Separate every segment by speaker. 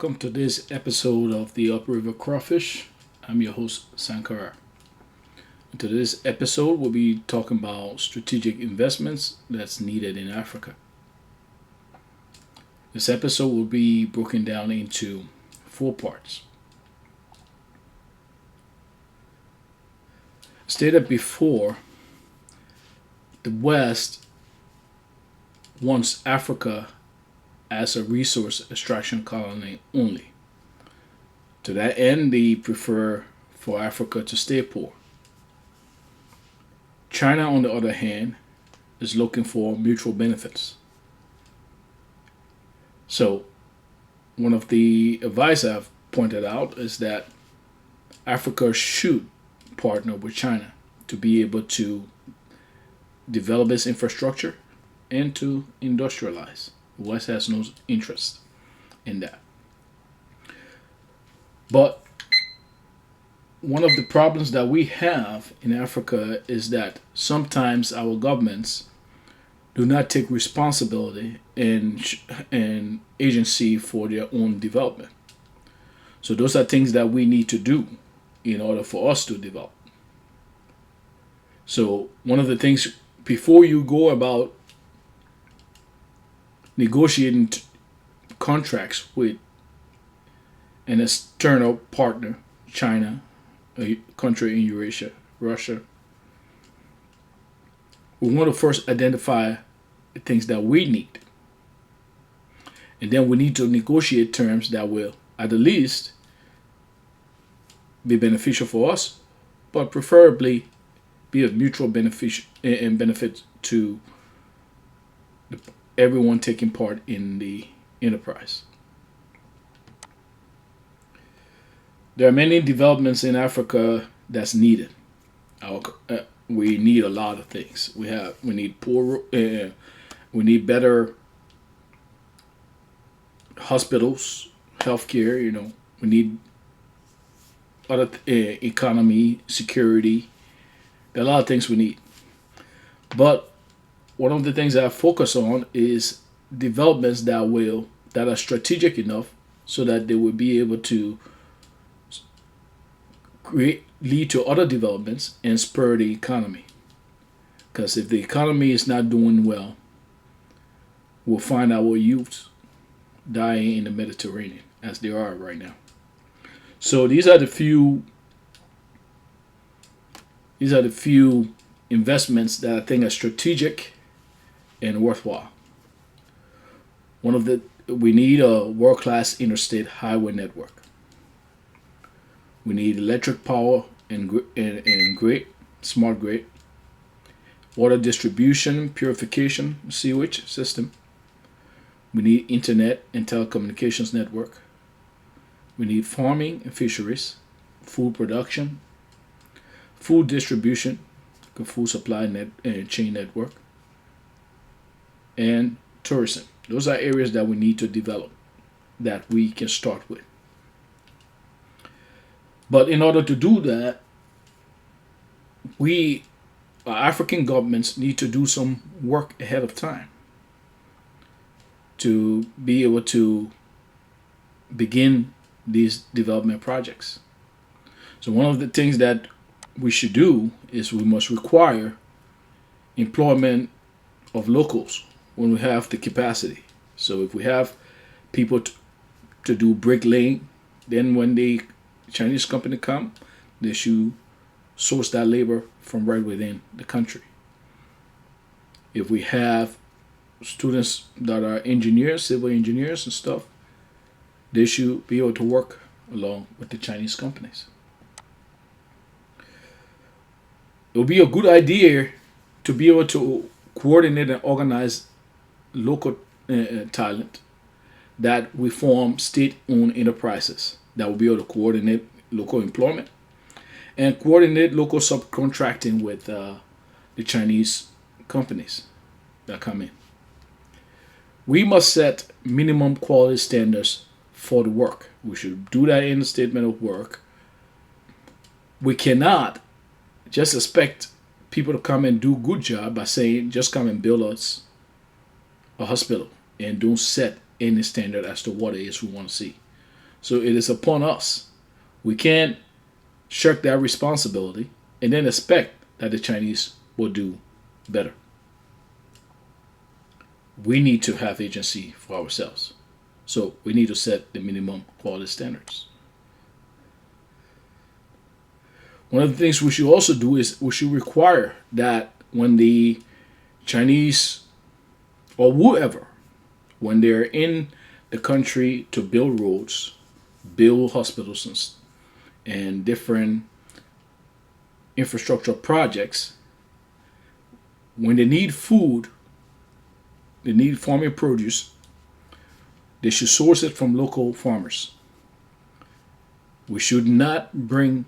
Speaker 1: welcome to this episode of the Upriver Crawfish. I'm your host, Sankara. In today's episode, we'll be talking about strategic investments that's needed in Africa. This episode will be broken down into four parts. Stated before, the West wants Africa as a resource extraction colony only. To that end, they prefer for Africa to stay poor. China, on the other hand, is looking for mutual benefits. So, one of the advice I've pointed out is that Africa should partner with China to be able to develop its infrastructure and to industrialize. The West has no interest in that. But one of the problems that we have in Africa is that sometimes our governments do not take responsibility and agency for their own development. So those are things that we need to do in order for us to develop. So one of the things before you go about negotiating contracts with an external partner, China, a country in Eurasia, Russia, we want to first identify the things that we need. And then we need to negotiate terms that will, at the least, be beneficial for us, but preferably be of mutual benefit to everyone taking part in the enterprise. There are many developments in Africa that's needed. We need a lot of things. We need better hospitals, healthcare. We need other economy, security. There are a lot of things we need, but one of the things that I focus on is developments that are strategic enough so that they will be able to lead to other developments and spur the economy. Because if the economy is not doing well, we'll find our youth dying in the Mediterranean as they are right now. So these are the few investments that I think are strategic and worthwhile. We need a world-class interstate highway network. We need electric power and grid, smart grid, water distribution, purification, sewage system. We need internet and telecommunications network. We need farming and fisheries, food production, food distribution, food supply chain network, and tourism. Those are areas that we need to develop, that we can start with. But in order to do that, our African governments need to do some work ahead of time to be able to begin these development projects. So one of the things that we should do is we must require employment of locals when we have the capacity. So if we have people to do bricklaying, then when the Chinese company come, they should source that labor from right within the country. If we have students that are engineers, civil engineers and stuff, they should be able to work along with the Chinese companies. It would be a good idea to be able to coordinate and organize local talent, that we form state-owned enterprises that will be able to coordinate local employment and coordinate local subcontracting with the Chinese companies that come in. We must set minimum quality standards for the work. We should do that in the statement of work. We cannot just expect people to come and do a good job by saying, just come and build us a hospital, and don't set any standard as to what it is we want to see. So it is upon us. We can't shirk that responsibility and then expect that the Chinese will do better. We need to have agency for ourselves. So we need to set the minimum quality standards. One of the things we should also do is we should require that when the Chinese or whoever, when they're in the country to build roads, build hospitals, and different infrastructure projects, when they need food, they need farming produce, they should source it from local farmers. We should not bring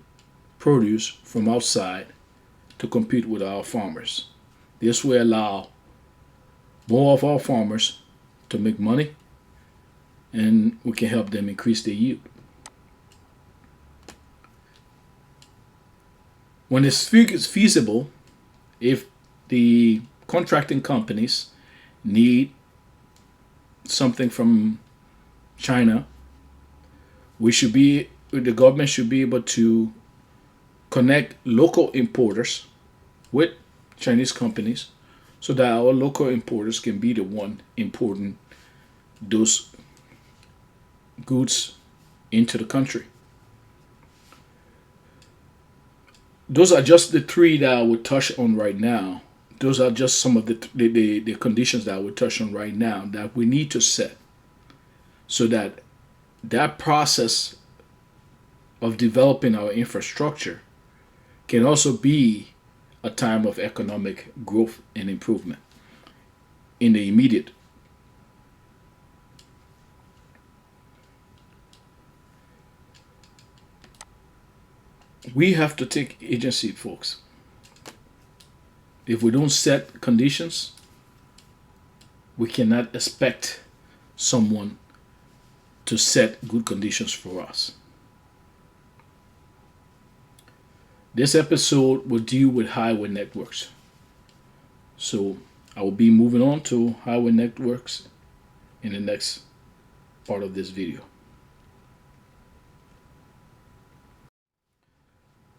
Speaker 1: produce from outside to compete with our farmers. This will allow more of our farmers to make money, and we can help them increase their yield. When it's feasible, if the contracting companies need something from China, the government should be able to connect local importers with Chinese companies so that our local importers can be the one importing those goods into the country. Those are just the three that I would touch on right now. Those are just some of the conditions that I would touch on right now that we need to set so that that process of developing our infrastructure can also be a time of economic growth and improvement in the immediate. We have to take agency, folks. If we don't set conditions, we cannot expect someone to set good conditions for us. This episode will deal with highway networks. So I will be moving on to highway networks in the next part of this video.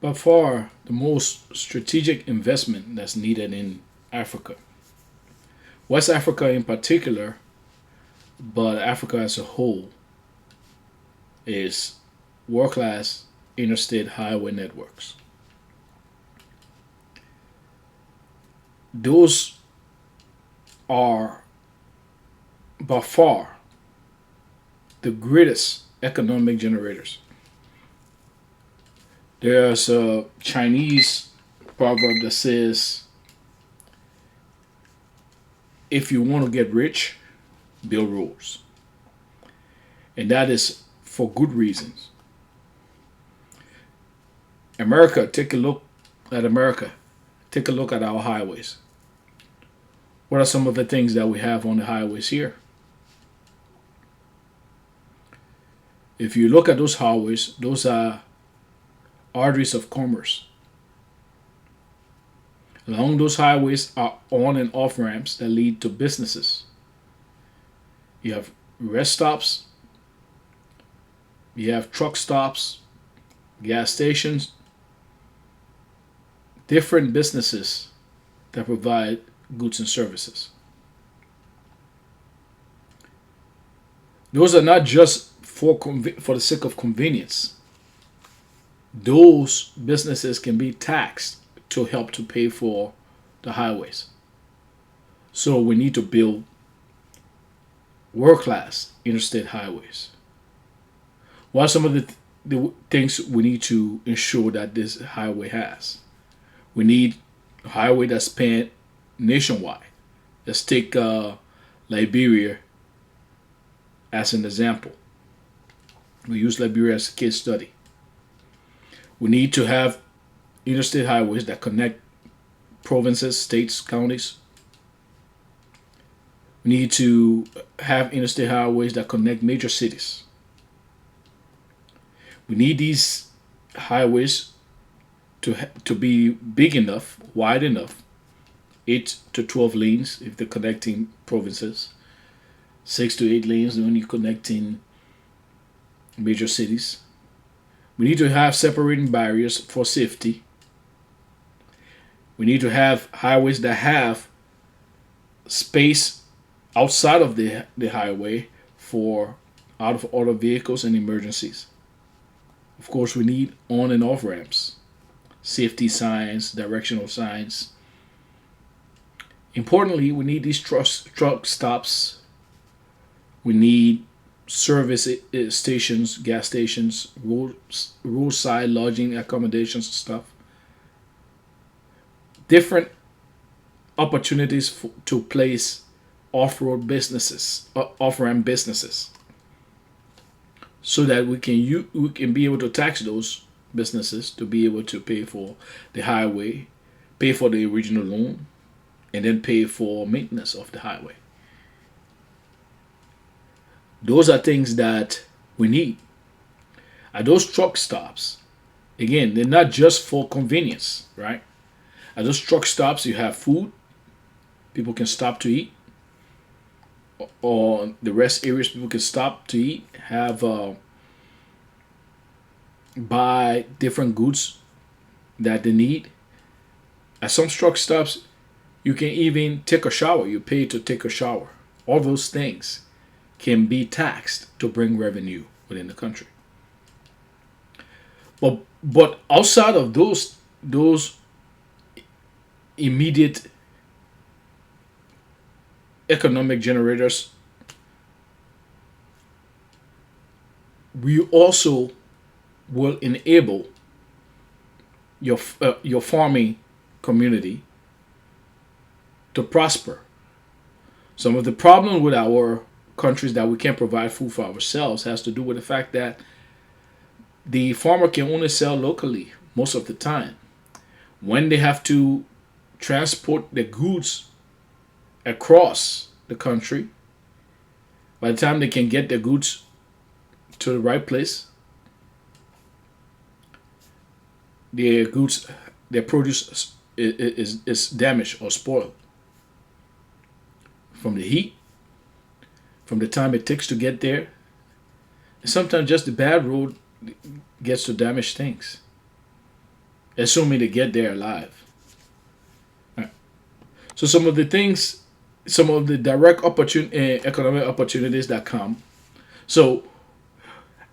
Speaker 1: By far, the most strategic investment that's needed in Africa, West Africa in particular, but Africa as a whole, is world-class interstate highway networks. Those are by far the greatest economic generators. There's a Chinese proverb that says, if you want to get rich, build roads. And that is for good reasons. Take a look at America. Take a look at our highways. What are some of the things that we have on the highways here? If you look at those highways, those are arteries of commerce. Along those highways are on and off ramps that lead to businesses. You have rest stops, you have truck stops, gas stations, different businesses that provide goods and services. Those are not just for the sake of convenience. Those businesses can be taxed to help to pay for the highways. So we need to build world-class interstate highways. What are some of the things we need to ensure that this highway has? We need a highway that's spanned nationwide. Let's take Liberia as an example. We use Liberia as a case study. We need to have interstate highways that connect provinces, states, counties. We need to have interstate highways that connect major cities. We need these highways to be big enough, wide enough, 8 to 12 lanes if they're connecting provinces, 6 to 8 lanes when you're connecting major cities. We need to have separating barriers for safety. We need to have highways that have space outside of the highway for out of order vehicles and emergencies. Of course, we need on and off ramps, safety signs, directional signs. Importantly, we need these truck stops. We need service stations, gas stations, roadside lodging accommodations and stuff. Different opportunities to place off-road businesses, off-ramp businesses, so that we can be able to tax those businesses to be able to pay for the highway, pay for the original loan, and then pay for maintenance of the highway. Those are things that we need. At those truck stops, again, they're not just for convenience, right? At those truck stops, you have food, people can stop to eat, or the rest areas people can stop to eat, have buy different goods that they need. At some truck stops, you can even take a shower. You pay to take a shower. All those things can be taxed to bring revenue within the country. But outside of those immediate economic generators, we also will enable your farming community to prosper. Some of the problem with our countries that we can't provide food for ourselves has to do with the fact that the farmer can only sell locally most of the time. When they have to transport the goods across the country, by the time they can get the goods to the right place, their produce is damaged or spoiled from the heat, from the time it takes to get there. And sometimes just the bad road gets to damage things, assuming they get there alive. Right. So some of the things, some of the direct economic opportunities that come. So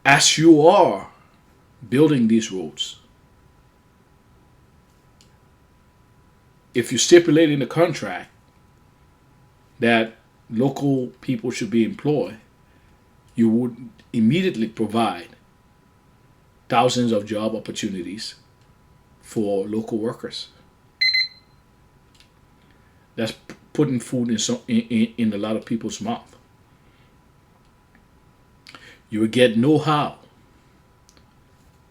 Speaker 1: as you are building these roads, if you stipulate in the contract that local people should be employed, you would immediately provide thousands of job opportunities for local workers. That's putting food in a lot of people's mouth. You will get know-how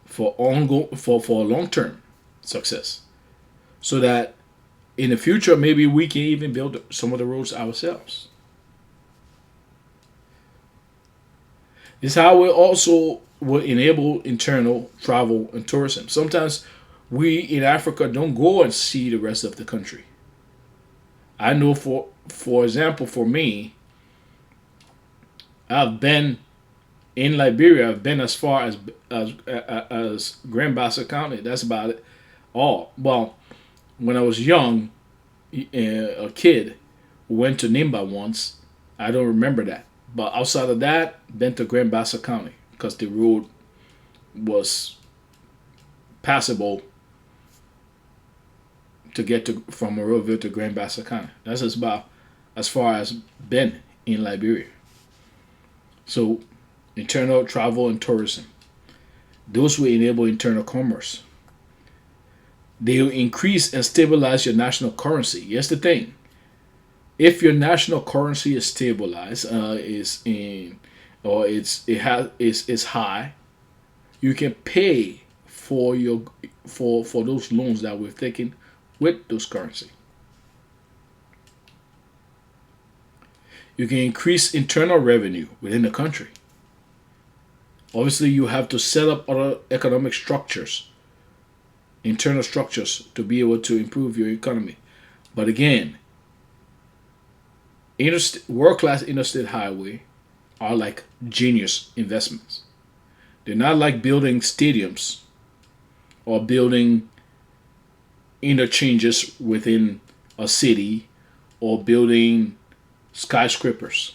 Speaker 1: for long-term success, so that in the future maybe we can even build some of the roads ourselves. This highway also will enable internal travel and tourism. Sometimes we in Africa don't go and see the rest of the country. I know for example, for me, I've been in Liberia. I've been as far as Grand Bassa County. That's about it. All well, when I was young, a kid, went to Nimba once. I don't remember that. But outside of that, been to Grand Bassa County because the road was passable to get to from Monrovia to Grand Bassa County. That's just about as far as been in Liberia. So internal travel and tourism. Those will enable internal commerce. They will increase and stabilize your national currency. Here's the thing: if your national currency is stabilized, is high, you can pay for for those loans that we've taken with those currency. You can increase internal revenue within the country. Obviously, you have to set up other economic structures, internal structures, to be able to improve your economy. But again, world-class interstate highway are like genius investments. They're not like building stadiums or building interchanges within a city or building skyscrapers.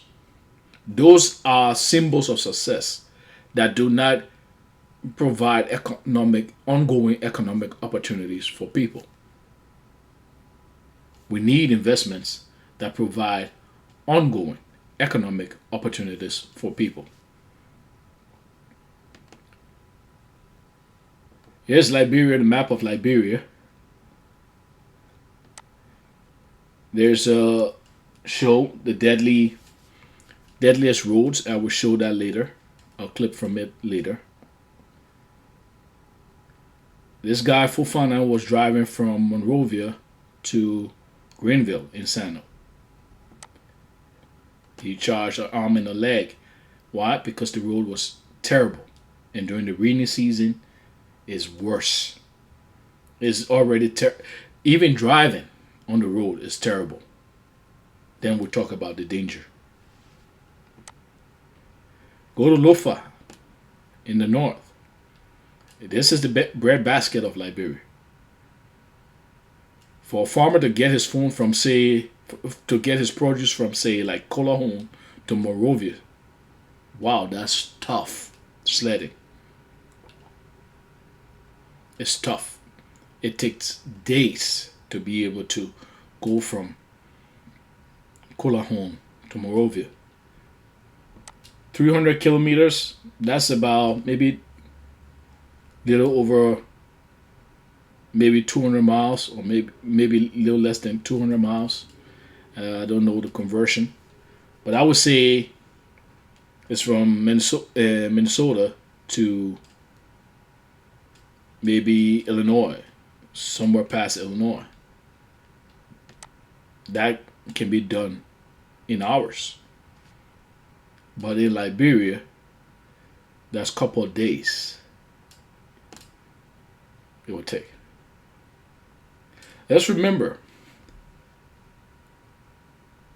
Speaker 1: Those are symbols of success that do not provide ongoing economic opportunities for people. We need investments that provide ongoing economic opportunities for people. Here's Liberia, the map of Liberia. There's a show, the Deadliest Roads. I will show that later. A clip from it later. This guy, Fofana, was driving from Monrovia to Greenville in Sano. He charged an arm and a leg. Why? Because the road was terrible. And during the rainy season, it's worse. It's already even driving on the road is terrible. Then we'll talk about the danger. Go to Lofa in the north. This is the breadbasket of Liberia. For a farmer to get his phone from, say, to get his produce from, say, like Colahone to Monrovia, wow, that's tough sledding. It's tough. It takes days to be able to go from Colahone to Monrovia. 300 kilometers, that's about maybe little over maybe 200 miles, or maybe a little less than 200 miles. I don't know the conversion, but I would say it's from Minnesota to maybe Illinois, somewhere past Illinois. That can be done in hours. But in Liberia, that's a couple of days it will take. Let's remember,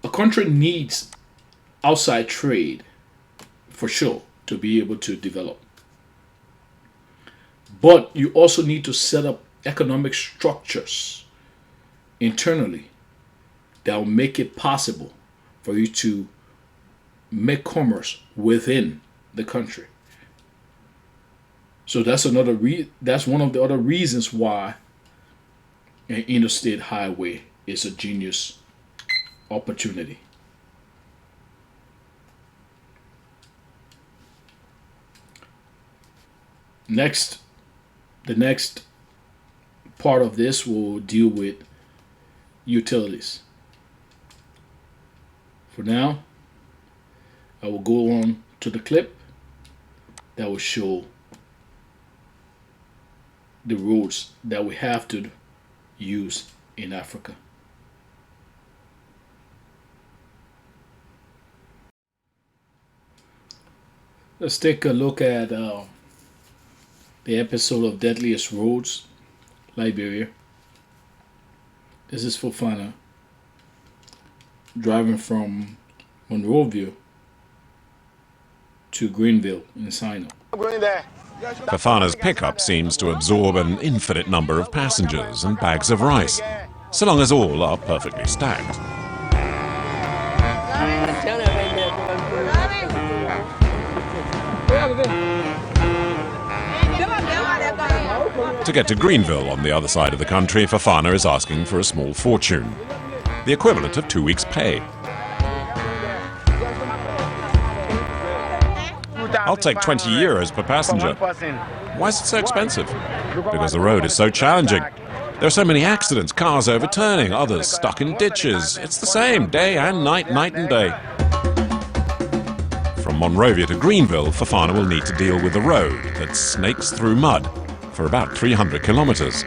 Speaker 1: a country needs outside trade for sure to be able to develop. But you also need to set up economic structures internally that will make it possible for you to make commerce within the country. So that's that's one of the other reasons why an interstate highway is a genius opportunity. The next part of this will deal with utilities. For now, I will go on to the clip that will show the roads that we have to use in Africa. Let's take a look at the episode of Deadliest Roads, Liberia. This is Fofana driving from Monrovia to Greenville in Sino.
Speaker 2: Fofana's pickup seems to absorb an infinite number of passengers and bags of rice, so long as all are perfectly stacked. To get to Greenville on the other side of the country, Fofana is asking for a small fortune, the equivalent of 2 weeks' pay. I'll take 20 euros per passenger. Why is it so expensive? Because the road is so challenging. There are so many accidents, cars overturning, others stuck in ditches. It's the same, day and night, night and day. From Monrovia to Greenville, Fofana will need to deal with the road that snakes through mud for about 300 kilometers.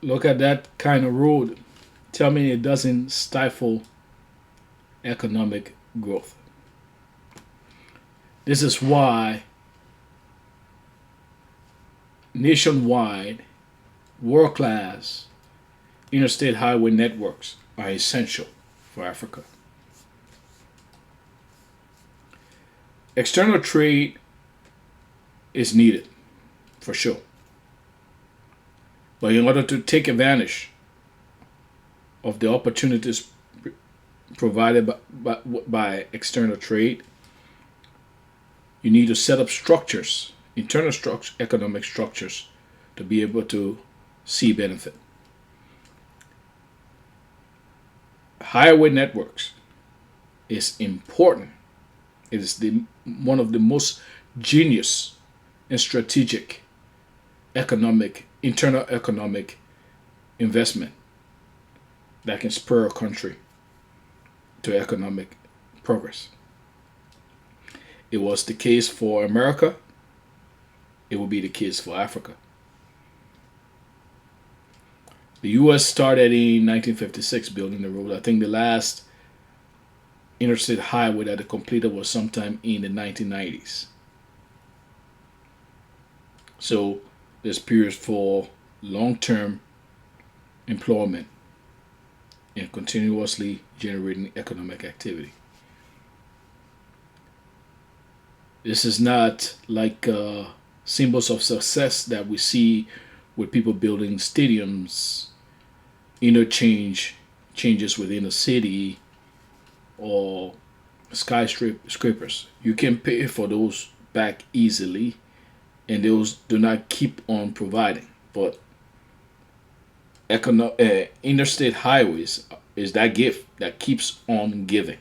Speaker 1: Look at that kind of road. Tell me it doesn't stifle economic growth. This is why nationwide, world-class interstate highway networks are essential for Africa. External trade is needed, for sure. But in order to take advantage of the opportunities provided by external trade, you need to set up structures, internal economic structures, to be able to see benefit. Highway networks is important. It is one of the most genius and strategic internal economic investment that can spur a country to economic progress. It was the case for America. It will be the case for Africa. The U.S. started in 1956 building the road. I think the last interstate highway that it completed was sometime in the 1990s. So there's periods for long-term employment and continuously generating economic activity. This is not like symbols of success that we see with people building stadiums, changes within a city, or skyscrapers. You can pay for those back easily, and those do not keep on providing. But interstate highways is that gift that keeps on giving.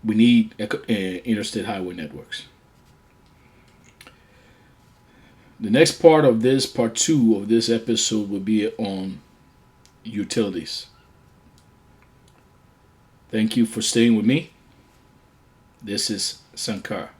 Speaker 1: We need interstate highway networks. The next part of this, part 2 of this episode, will be on utilities. Thank you for staying with me. This is Sankar.